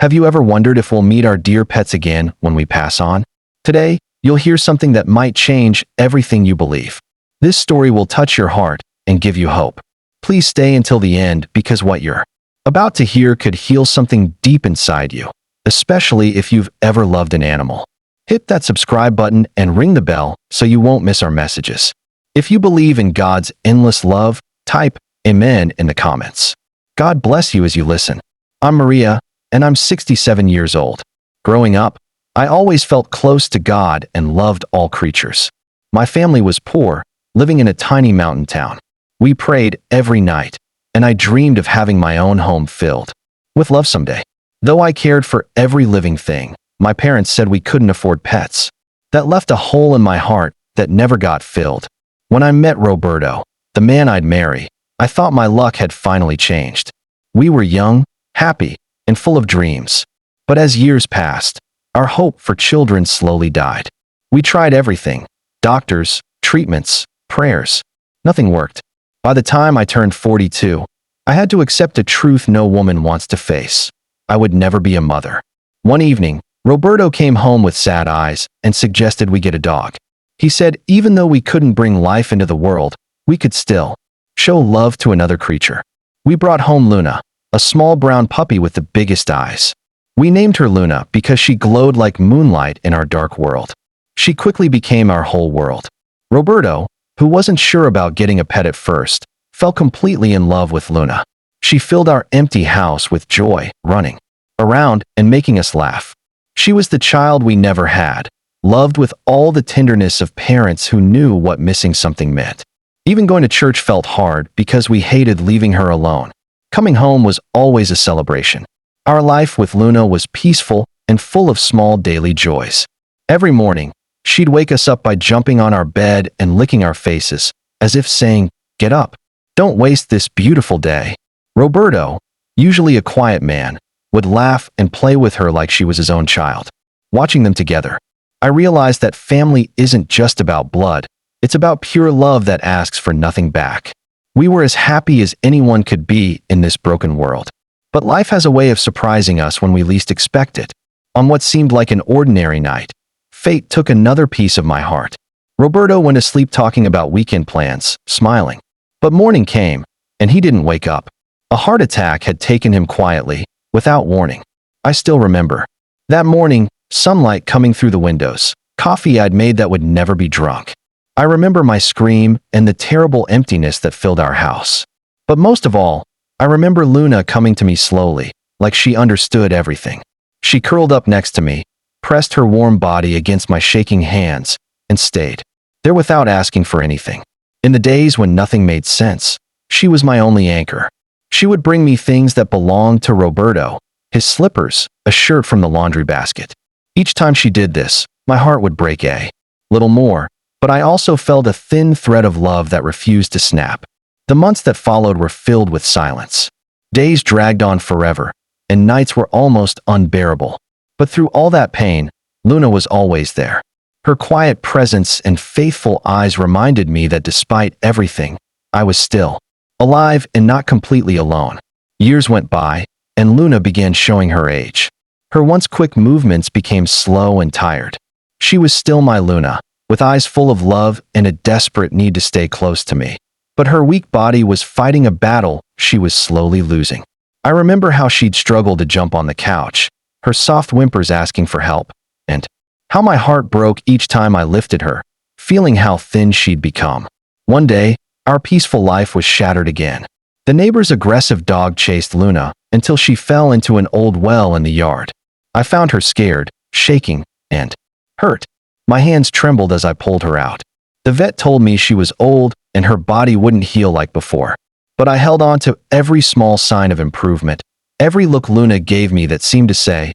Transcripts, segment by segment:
Have you ever wondered if we'll meet our dear pets again when we pass on? Today, you'll hear something that might change everything you believe. This story will touch your heart and give you hope. Please stay until the end because what you're about to hear could heal something deep inside you, especially if you've ever loved an animal. Hit that subscribe button and ring the bell so you won't miss our messages. If you believe in God's endless love, type Amen in the comments. God bless you as you listen. I'm Maria, and I'm 67 years old. Growing up, I always felt close to God and loved all creatures. My family was poor, living in a tiny mountain town. We prayed every night, and I dreamed of having my own home filled with love someday. Though I cared for every living thing, my parents said we couldn't afford pets. That left a hole in my heart that never got filled. When I met Roberto, the man I'd marry, I thought my luck had finally changed. We were young, happy, and full of dreams. But as years passed, our hope for children slowly died. We tried everything: doctors, treatments, prayers. Nothing worked. By the time I turned 42, I had to accept a truth no woman wants to face. I would never be a mother. One evening, Roberto came home with sad eyes and suggested we get a dog. He said even though we couldn't bring life into the world, we could still show love to another creature. We brought home Luna, a small brown puppy with the biggest eyes. We named her Luna because she glowed like moonlight in our dark world. She quickly became our whole world. Roberto, who wasn't sure about getting a pet at first, fell completely in love with Luna. She filled our empty house with joy, running around and making us laugh. She was the child we never had, loved with all the tenderness of parents who knew what missing something meant. Even going to church felt hard because we hated leaving her alone. Coming home was always a celebration. Our life with Luna was peaceful and full of small daily joys. Every morning, she'd wake us up by jumping on our bed and licking our faces, as if saying, "Get up. Don't waste this beautiful day." Roberto, usually a quiet man, would laugh and play with her like she was his own child. Watching them together, I realized that family isn't just about blood. It's about pure love that asks for nothing back. We were as happy as anyone could be in this broken world. But life has a way of surprising us when we least expect it. On what seemed like an ordinary night, fate took another piece of my heart. Roberto went to sleep talking about weekend plans, smiling. But morning came, and he didn't wake up. A heart attack had taken him quietly, without warning. I still remember. That morning, sunlight coming through the windows, coffee I'd made that would never be drunk. I remember my scream and the terrible emptiness that filled our house. But most of all, I remember Luna coming to me slowly, like she understood everything. She curled up next to me, pressed her warm body against my shaking hands, and stayed there without asking for anything. In the days when nothing made sense, she was my only anchor. She would bring me things that belonged to Roberto: his slippers, a shirt from the laundry basket. Each time she did this, my heart would break a little more, but I also felt a thin thread of love that refused to snap. The months that followed were filled with silence. Days dragged on forever, and nights were almost unbearable. But through all that pain, Luna was always there. Her quiet presence and faithful eyes reminded me that despite everything, I was still alive and not completely alone. Years went by, and Luna began showing her age. Her once quick movements became slow and tired. She was still my Luna, with eyes full of love and a desperate need to stay close to me. But her weak body was fighting a battle she was slowly losing. I remember how she'd struggle to jump on the couch, her soft whimpers asking for help, and how my heart broke each time I lifted her, feeling how thin she'd become. One day, our peaceful life was shattered again. The neighbor's aggressive dog chased Luna until she fell into an old well in the yard. I found her scared, shaking, and hurt. My hands trembled as I pulled her out. The vet told me she was old and her body wouldn't heal like before. But I held on to every small sign of improvement, every look Luna gave me that seemed to say,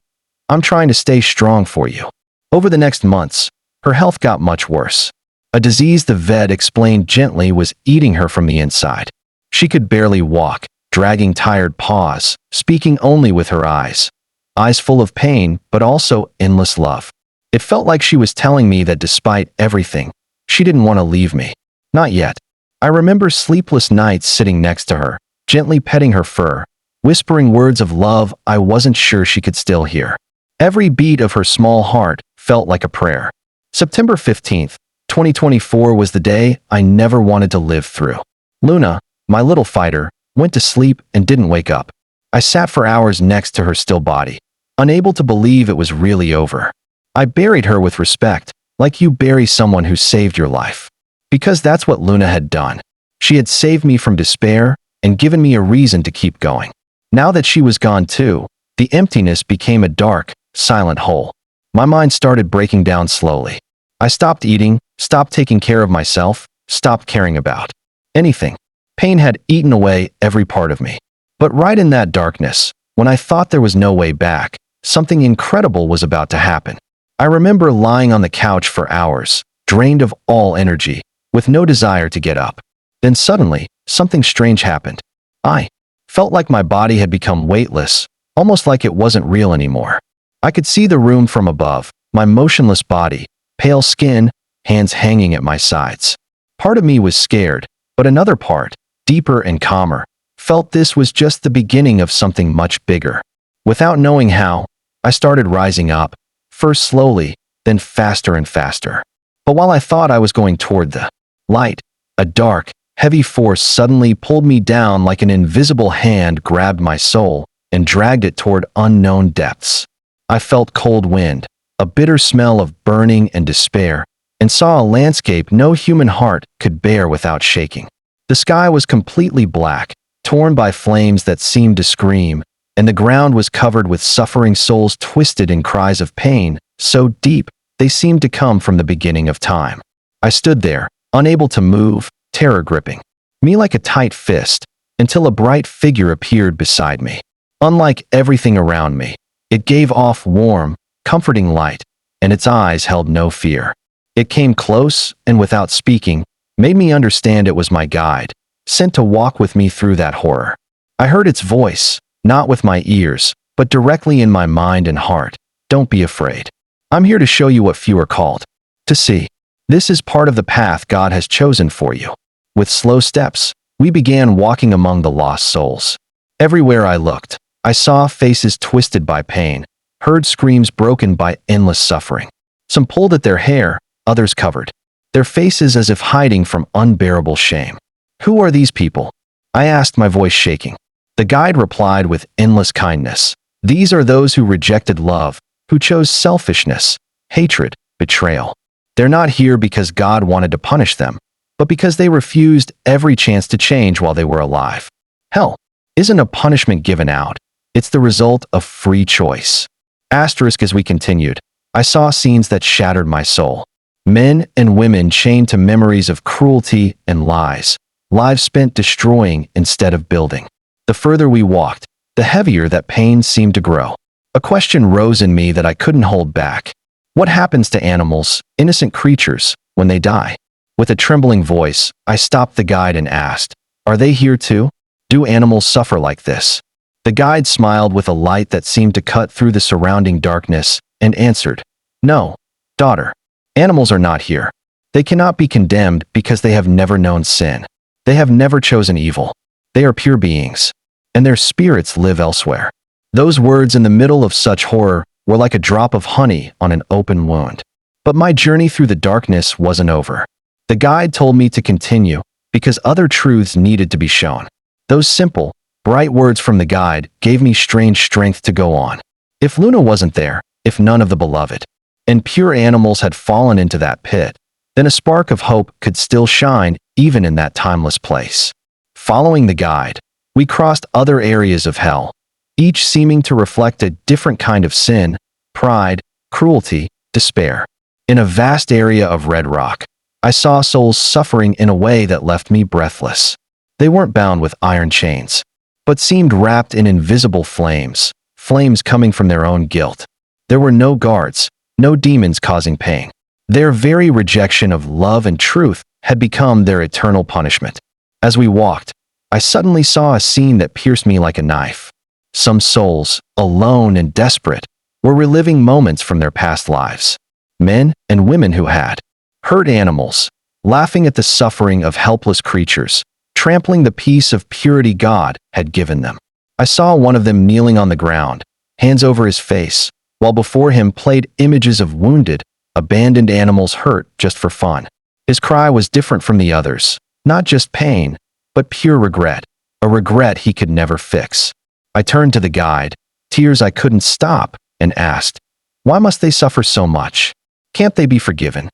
"I'm trying to stay strong for you." Over the next months, her health got much worse. A disease the vet explained gently was eating her from the inside. She could barely walk, dragging tired paws, speaking only with her eyes. Eyes full of pain, but also endless love. It felt like she was telling me that despite everything, she didn't want to leave me. Not yet. I remember sleepless nights sitting next to her, gently petting her fur, whispering words of love I wasn't sure she could still hear. Every beat of her small heart felt like a prayer. September 15th, 2024 was the day I never wanted to live through. Luna, my little fighter, went to sleep and didn't wake up. I sat for hours next to her still body, unable to believe it was really over. I buried her with respect, like you bury someone who saved your life. Because that's what Luna had done. She had saved me from despair and given me a reason to keep going. Now that she was gone too, the emptiness became a dark, silent hole. My mind started breaking down slowly. I stopped eating, stopped taking care of myself, stopped caring about anything. Pain had eaten away every part of me. But right in that darkness, when I thought there was no way back, something incredible was about to happen. I remember lying on the couch for hours, drained of all energy, with no desire to get up. Then suddenly, something strange happened. I felt like my body had become weightless, almost like it wasn't real anymore. I could see the room from above, my motionless body, pale skin, hands hanging at my sides. Part of me was scared, but another part, deeper and calmer, felt this was just the beginning of something much bigger. Without knowing how, I started rising up, first slowly, then faster and faster. But while I thought I was going toward the light, a dark, heavy force suddenly pulled me down like an invisible hand grabbed my soul and dragged it toward unknown depths. I felt cold wind, a bitter smell of burning and despair, and saw a landscape no human heart could bear without shaking. The sky was completely black, torn by flames that seemed to scream, and the ground was covered with suffering souls twisted in cries of pain, so deep they seemed to come from the beginning of time. I stood there, unable to move, terror gripping me like a tight fist, until a bright figure appeared beside me. Unlike everything around me, it gave off warm, comforting light, and its eyes held no fear. It came close, and without speaking, made me understand it was my guide, sent to walk with me through that horror. I heard its voice, not with my ears, but directly in my mind and heart. Don't be afraid. I'm here to show you what few are called to see. This is part of the path God has chosen for you. With slow steps, we began walking among the lost souls. Everywhere I looked, I saw faces twisted by pain, heard screams broken by endless suffering. Some pulled at their hair, others covered their faces as if hiding from unbearable shame. Who are these people? I asked, my voice shaking. The guide replied with endless kindness. These are those who rejected love, who chose selfishness, hatred, betrayal. They're not here because God wanted to punish them, but because they refused every chance to change while they were alive. Hell isn't a punishment given out. It's the result of free choice. Asterisk. As we continued, I saw scenes that shattered my soul. Men and women chained to memories of cruelty and lies, lives spent destroying instead of building. The further we walked, the heavier that pain seemed to grow. A question rose in me that I couldn't hold back. What happens to animals, innocent creatures, when they die? With a trembling voice, I stopped the guide and asked, are they here too? Do animals suffer like this? The guide smiled with a light that seemed to cut through the surrounding darkness and answered, no, daughter. Animals are not here. They cannot be condemned because they have never known sin. They have never chosen evil. They are pure beings, and their spirits live elsewhere. Those words in the middle of such horror were like a drop of honey on an open wound. But my journey through the darkness wasn't over. The guide told me to continue because other truths needed to be shown. Those simple, bright words from the guide gave me strange strength to go on. If Luna wasn't there, if none of the beloved and pure animals had fallen into that pit, then a spark of hope could still shine even in that timeless place. Following the guide, we crossed other areas of hell, each seeming to reflect a different kind of sin, pride, cruelty, despair. In a vast area of red rock, I saw souls suffering in a way that left me breathless. They weren't bound with iron chains, but seemed wrapped in invisible flames, flames coming from their own guilt. There were no guards, no demons causing pain. Their very rejection of love and truth had become their eternal punishment. As we walked, I suddenly saw a scene that pierced me like a knife. Some souls, alone and desperate, were reliving moments from their past lives. Men and women who had hurt animals, laughing at the suffering of helpless creatures, trampling the peace of purity God had given them. I saw one of them kneeling on the ground, hands over his face, while before him played images of wounded, abandoned animals hurt just for fun. His cry was different from the others, not just pain, but pure regret, a regret he could never fix. I turned to the guide, tears I couldn't stop, and asked, "Why must they suffer so much? Can't they be forgiven?"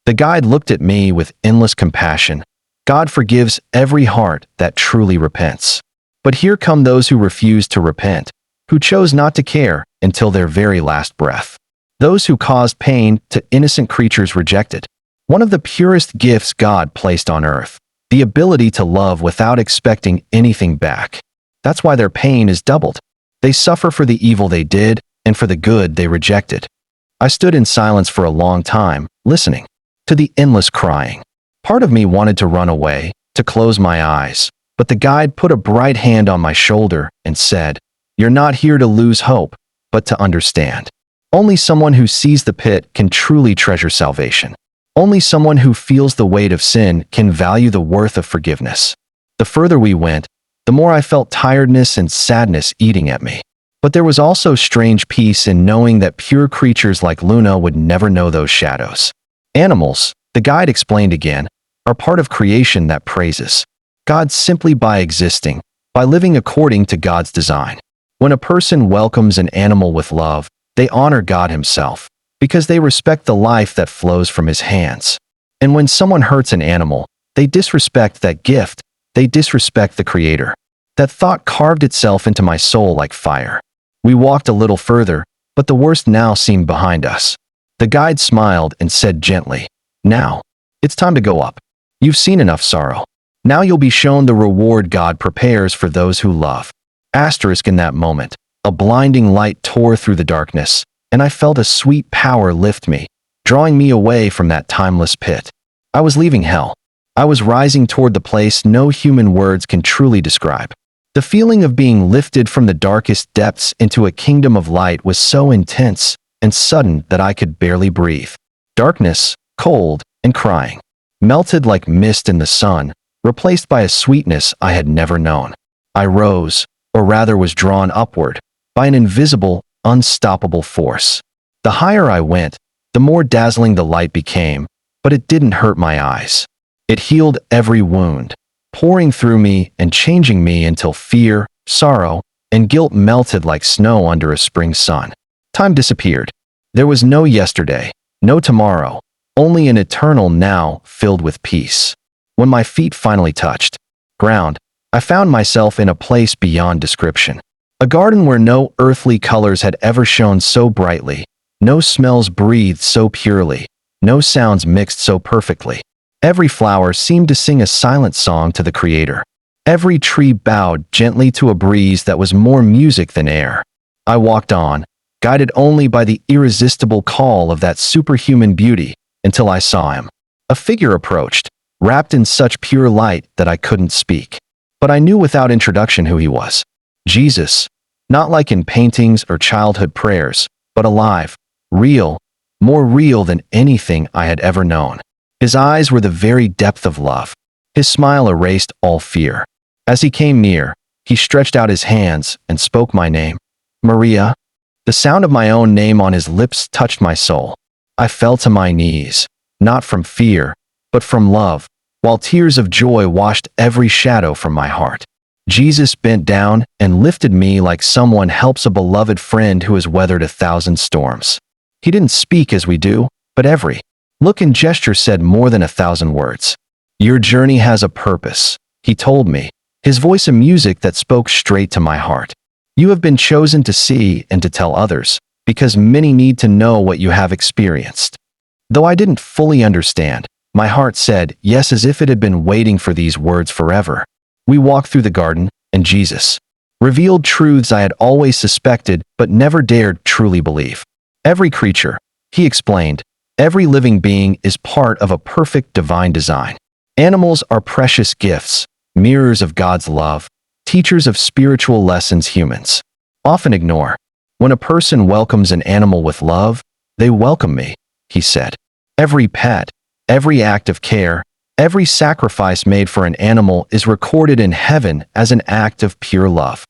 The guide looked at me with endless compassion. God forgives every heart that truly repents. But here come those who refuse to repent, who chose not to care until their very last breath. Those who caused pain to innocent creatures rejected. One of the purest gifts God placed on earth, the ability to love without expecting anything back. That's why their pain is doubled. They suffer for the evil they did and for the good they rejected. I stood in silence for a long time, listening to the endless crying. Part of me wanted to run away, to close my eyes, but the guide put a bright hand on my shoulder and said, "You're not here to lose hope, but to understand. Only someone who sees the pit can truly treasure salvation. Only someone who feels the weight of sin can value the worth of forgiveness." The further we went, the more I felt tiredness and sadness eating at me. But there was also strange peace in knowing that pure creatures like Luna would never know those shadows. Animals, the guide explained again, are part of creation that praises God simply by existing, by living according to God's design. When a person welcomes an animal with love, they honor God Himself, because they respect the life that flows from His hands. And when someone hurts an animal, they disrespect that gift, they disrespect the Creator. That thought carved itself into my soul like fire. We walked a little further, but the worst now seemed behind us. The guide smiled and said gently, "Now, it's time to go up. You've seen enough sorrow. Now you'll be shown the reward God prepares for those who love." Asterisk in that moment, a blinding light tore through the darkness, and I felt a sweet power lift me, drawing me away from that timeless pit. I was leaving hell. I was rising toward the place no human words can truly describe. The feeling of being lifted from the darkest depths into a kingdom of light was so intense and sudden that I could barely breathe. Darkness, cold, and crying, melted like mist in the sun, replaced by a sweetness I had never known. I rose, or rather was drawn upward, by an invisible, unstoppable force. The higher I went, the more dazzling the light became, but it didn't hurt my eyes. It healed every wound, pouring through me and changing me until fear, sorrow, and guilt melted like snow under a spring sun. Time disappeared. There was no yesterday, no tomorrow, only an eternal now filled with peace. When my feet finally touched ground, I found myself in a place beyond description. A garden where no earthly colors had ever shone so brightly, no smells breathed so purely, no sounds mixed so perfectly. Every flower seemed to sing a silent song to the Creator. Every tree bowed gently to a breeze that was more music than air. I walked on, guided only by the irresistible call of that superhuman beauty, until I saw Him. A figure approached, wrapped in such pure light that I couldn't speak. But I knew without introduction who He was. Jesus, not like in paintings or childhood prayers, but alive, real, more real than anything I had ever known. His eyes were the very depth of love. His smile erased all fear. As He came near, He stretched out His hands and spoke my name, Maria. The sound of my own name on His lips touched my soul. I fell to my knees, not from fear, but from love, while tears of joy washed every shadow from my heart. Jesus bent down and lifted me like someone helps a beloved friend who has weathered 1,000 storms. He didn't speak as we do, but every look and gesture said more than 1,000 words. "Your journey has a purpose," He told me, His voice a music that spoke straight to my heart. "You have been chosen to see and to tell others, because many need to know what you have experienced." Though I didn't fully understand, my heart said yes as if it had been waiting for these words forever. We walked through the garden, and Jesus revealed truths I had always suspected but never dared truly believe. Every creature, He explained, every living being is part of a perfect divine design. Animals are precious gifts, mirrors of God's love, teachers of spiritual lessons humans often ignore. When a person welcomes an animal with love, they welcome me, He said. Every pet, every act of care, every sacrifice made for an animal is recorded in heaven as an act of pure love.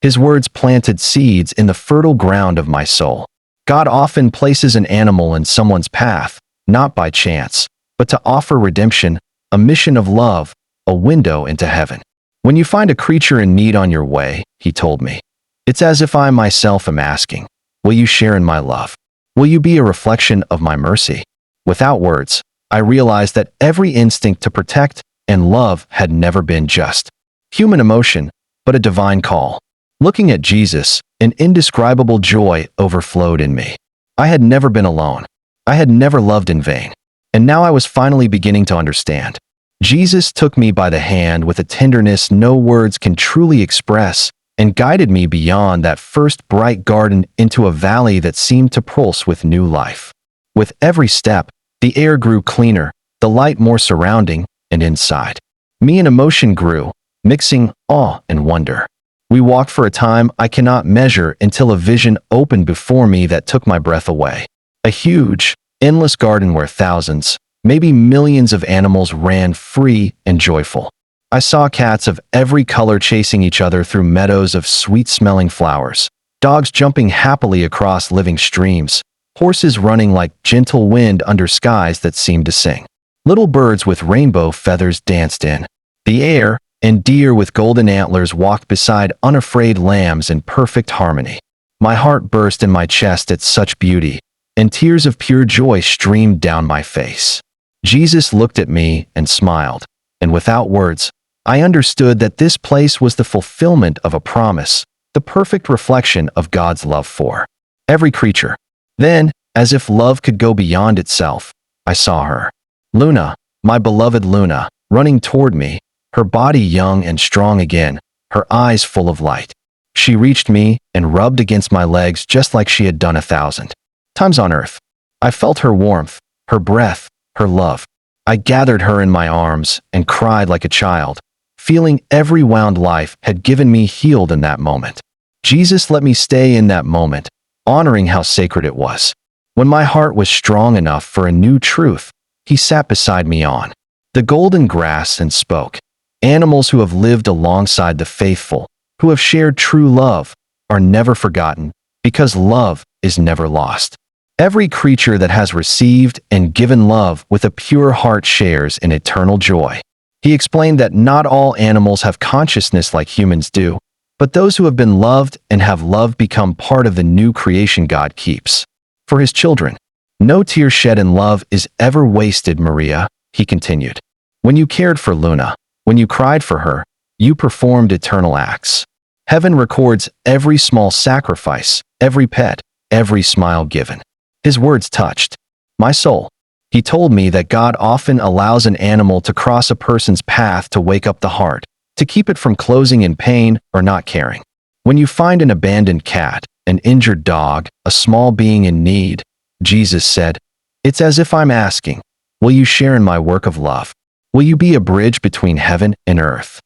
His words planted seeds in the fertile ground of my soul. God often places an animal in someone's path, not by chance, but to offer redemption, a mission of love, a window into heaven. When you find a creature in need on your way, he told me, it's as if I myself am asking, will you share in my love? Will you be a reflection of my mercy? Without words, I realized that every instinct to protect and love had never been just human emotion, but a divine call. Looking at Jesus, an indescribable joy overflowed in me. I had never been alone. I had never loved in vain. And now I was finally beginning to understand. Jesus took me by the hand with a tenderness no words can truly express and guided me beyond that first bright garden into a valley that seemed to pulse with new life. With every step, the air grew cleaner, the light more surrounding, and inside me an emotion grew, mixing awe and wonder. We walked for a time I cannot measure until a vision opened before me that took my breath away. A huge, endless garden where thousands, maybe millions of animals ran free and joyful. I saw cats of every color chasing each other through meadows of sweet-smelling flowers, dogs jumping happily across living streams, horses running like gentle wind under skies that seemed to sing. Little birds with rainbow feathers danced in the air, and deer with golden antlers walked beside unafraid lambs in perfect harmony. My heart burst in my chest at such beauty, and tears of pure joy streamed down my face. Jesus looked at me and smiled, and without words, I understood that this place was the fulfillment of a promise, the perfect reflection of God's love for every creature. Then, as if love could go beyond itself, I saw her. Luna, my beloved Luna, running toward me, her body young and strong again, her eyes full of light. She reached me and rubbed against my legs just like she had done 1,000 times on earth. I felt her warmth, her breath, her love. I gathered her in my arms and cried like a child, feeling every wound life had given me healed in that moment. Jesus let me stay in that moment, honoring how sacred it was. When my heart was strong enough for a new truth, he sat beside me on the golden grass and spoke. Animals who have lived alongside the faithful, who have shared true love, are never forgotten, because love is never lost. Every creature that has received and given love with a pure heart shares in eternal joy. He explained that not all animals have consciousness like humans do, but those who have been loved and have love become part of the new creation God keeps for his children. No tear shed in love is ever wasted, Maria, he continued. When you cared for Luna, when you cried for her, you performed eternal acts. Heaven records every small sacrifice, every pet, every smile given. His words touched my soul. He told me that God often allows an animal to cross a person's path to wake up the heart, to keep it from closing in pain or not caring. When you find an abandoned cat, an injured dog, a small being in need, Jesus said, it's as if I'm asking, will you share in my work of love? Will you be a bridge between heaven and earth?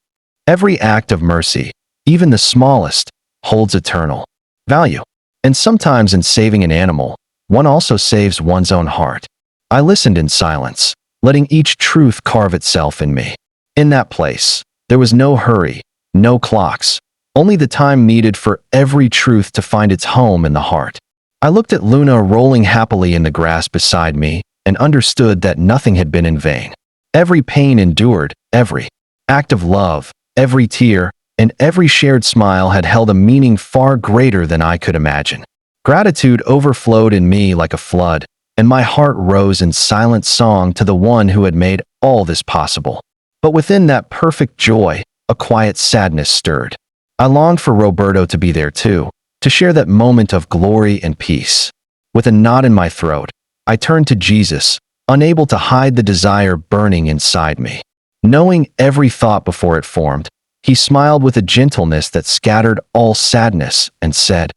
Every act of mercy, even the smallest, holds eternal value. And sometimes in saving an animal, one also saves one's own heart. I listened in silence, letting each truth carve itself in me. In that place, there was no hurry, no clocks, only the time needed for every truth to find its home in the heart. I looked at Luna rolling happily in the grass beside me and understood that nothing had been in vain. Every pain endured, every act of love, every tear, and every shared smile had held a meaning far greater than I could imagine. Gratitude overflowed in me like a flood, and my heart rose in silent song to the one who had made all this possible. But within that perfect joy, a quiet sadness stirred. I longed for Roberto to be there too, to share that moment of glory and peace. With a knot in my throat, I turned to Jesus, unable to hide the desire burning inside me. Knowing every thought before it formed, he smiled with a gentleness that scattered all sadness and said,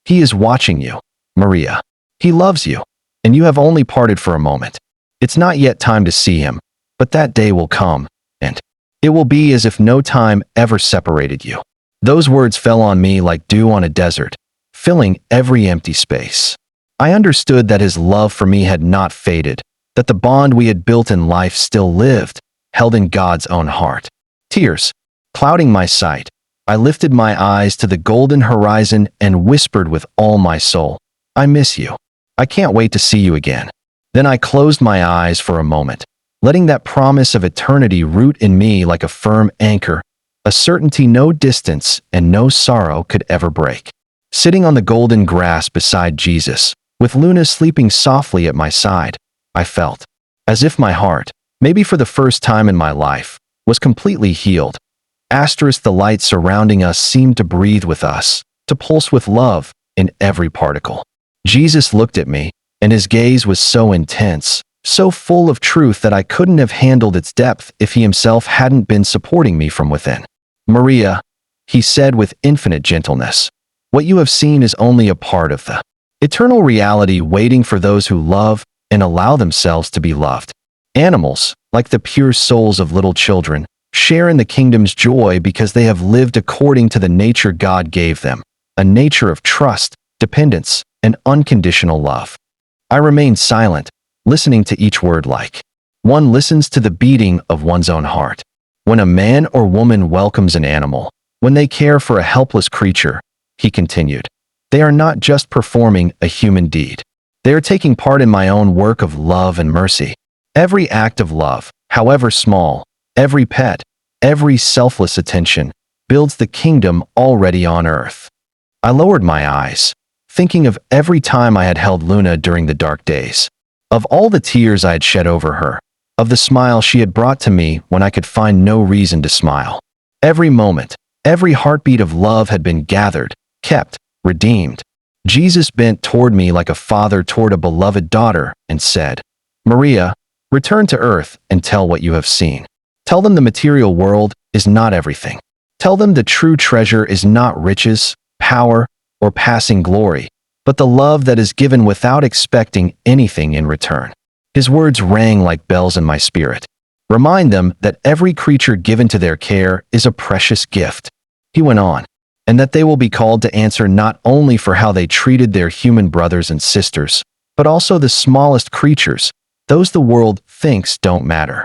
he is watching you, Maria. He loves you, and you have only parted for a moment. It's not yet time to see him, but that day will come, and it will be as if no time ever separated you. Those words fell on me like dew on a desert, filling every empty space. I understood that his love for me had not faded, that the bond we had built in life still lived, held in God's own heart. Tears, clouding my sight, I lifted my eyes to the golden horizon and whispered with all my soul, I miss you. I can't wait to see you again. Then I closed my eyes for a moment, letting that promise of eternity root in me like a firm anchor, a certainty no distance and no sorrow could ever break. Sitting on the golden grass beside Jesus, with Luna sleeping softly at my side, I felt as if my heart, maybe for the first time in my life, was completely healed. The light surrounding us seemed to breathe with us, to pulse with love in every particle. Jesus looked at me, and his gaze was so intense, so full of truth that I couldn't have handled its depth if he himself hadn't been supporting me from within. Maria, he said with infinite gentleness, what you have seen is only a part of the eternal reality waiting for those who love and allow themselves to be loved. Animals, like the pure souls of little children, share in the kingdom's joy because they have lived according to the nature God gave them, a nature of trust, dependence, and unconditional love. I remained silent, listening to each word like one listens to the beating of one's own heart. When a man or woman welcomes an animal, when they care for a helpless creature, he continued, they are not just performing a human deed. They are taking part in my own work of love and mercy. Every act of love, however small, every pet, every selfless attention, builds the kingdom already on earth. I lowered my eyes, thinking of every time I had held Luna during the dark days, of all the tears I had shed over her, of the smile she had brought to me when I could find no reason to smile. Every moment, every heartbeat of love had been gathered, kept, redeemed. Jesus bent toward me like a father toward a beloved daughter and said, Maria, return to earth and tell what you have seen. Tell them the material world is not everything. Tell them the true treasure is not riches, power, or passing glory, but the love that is given without expecting anything in return. His words rang like bells in my spirit. Remind them that every creature given to their care is a precious gift. He went on, and that they will be called to answer not only for how they treated their human brothers and sisters, but also the smallest creatures, those the world thinks don't matter.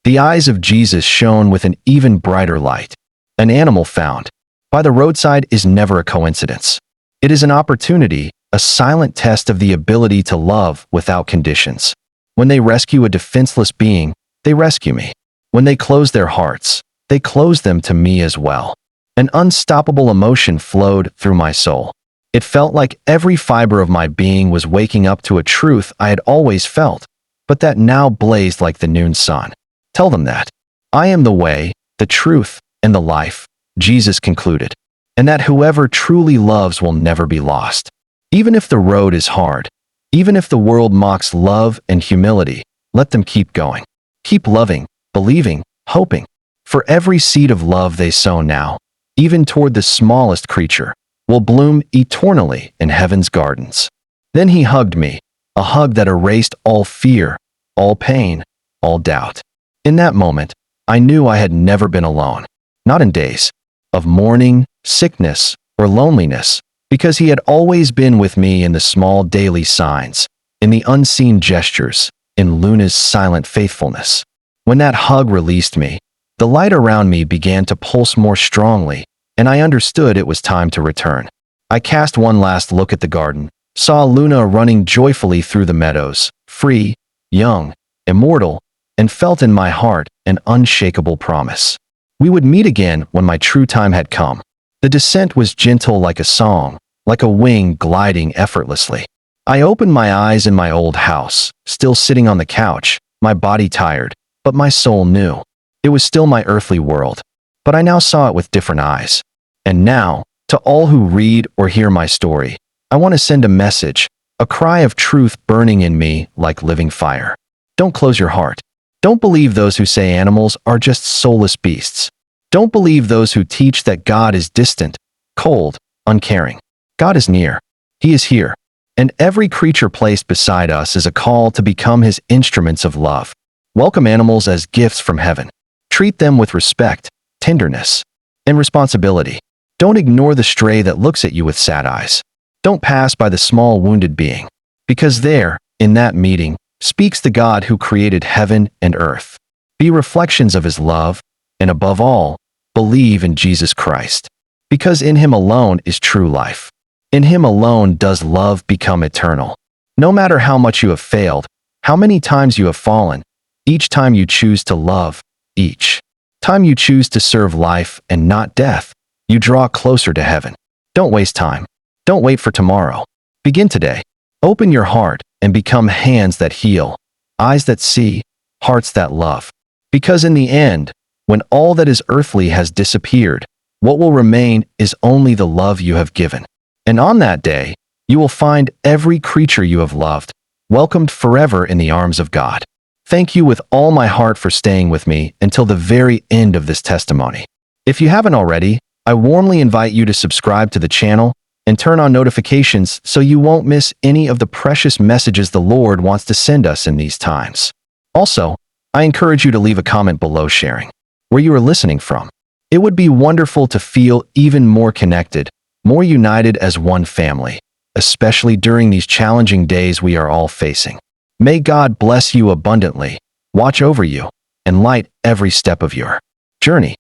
The eyes of Jesus shone with an even brighter light. An animal found by the roadside is never a coincidence. It is an opportunity, a silent test of the ability to love without conditions. When they rescue a defenseless being, they rescue me. When they close their hearts, they close them to me as well. An unstoppable emotion flowed through my soul. It felt like every fiber of my being was waking up to a truth I had always felt, but that now blazed like the noon sun. Tell them that. I am the way, the truth, and the life, Jesus concluded, and that whoever truly loves will never be lost. Even if the road is hard, even if the world mocks love and humility, let them keep going. Keep loving, believing, hoping. For every seed of love they sow now, even toward the smallest creature, will bloom eternally in heaven's gardens. Then he hugged me, a hug that erased all fear, all pain, all doubt. In that moment, I knew I had never been alone, not in days of mourning, sickness, or loneliness, because he had always been with me in the small daily signs, in the unseen gestures, in Luna's silent faithfulness. When that hug released me, the light around me began to pulse more strongly, and I understood it was time to return. I cast one last look at the garden, saw Luna running joyfully through the meadows, free, young, immortal, and felt in my heart an unshakable promise. We would meet again when my true time had come. The descent was gentle like a song, like a wing gliding effortlessly. I opened my eyes in my old house, still sitting on the couch, my body tired, but my soul knew. It was still my earthly world, but I now saw it with different eyes. And now, to all who read or hear my story, I want to send a message, a cry of truth burning in me like living fire. Don't close your heart. Don't believe those who say animals are just soulless beasts. Don't believe those who teach that God is distant, cold, uncaring. God is near. He is here. And every creature placed beside us is a call to become his instruments of love. Welcome animals as gifts from heaven. Treat them with respect, tenderness, and responsibility. Don't ignore the stray that looks at you with sad eyes. Don't pass by the small wounded being, because there, in that meeting, speaks the God who created heaven and earth. Be reflections of his love, and above all, believe in Jesus Christ. because in Him alone is true life. In Him alone does love become eternal. No matter how much you have failed, how many times you have fallen, each time you choose to love, each time you choose to serve life and not death, you draw closer to heaven. Don't waste time. Don't wait for tomorrow. Begin today. Open your heart and become hands that heal, eyes that see, hearts that love. Because in the end, when all that is earthly has disappeared, what will remain is only the love you have given. And on that day, you will find every creature you have loved, welcomed forever in the arms of God. Thank you with all my heart for staying with me until the very end of this testimony. If you haven't already, I warmly invite you to subscribe to the channel and turn on notifications so you won't miss any of the precious messages the Lord wants to send us in these times. Also, I encourage you to leave a comment below sharing where you are listening from. It would be wonderful to feel even more connected, more united as one family, especially during these challenging days we are all facing. May God bless you abundantly, watch over you, and light every step of your journey.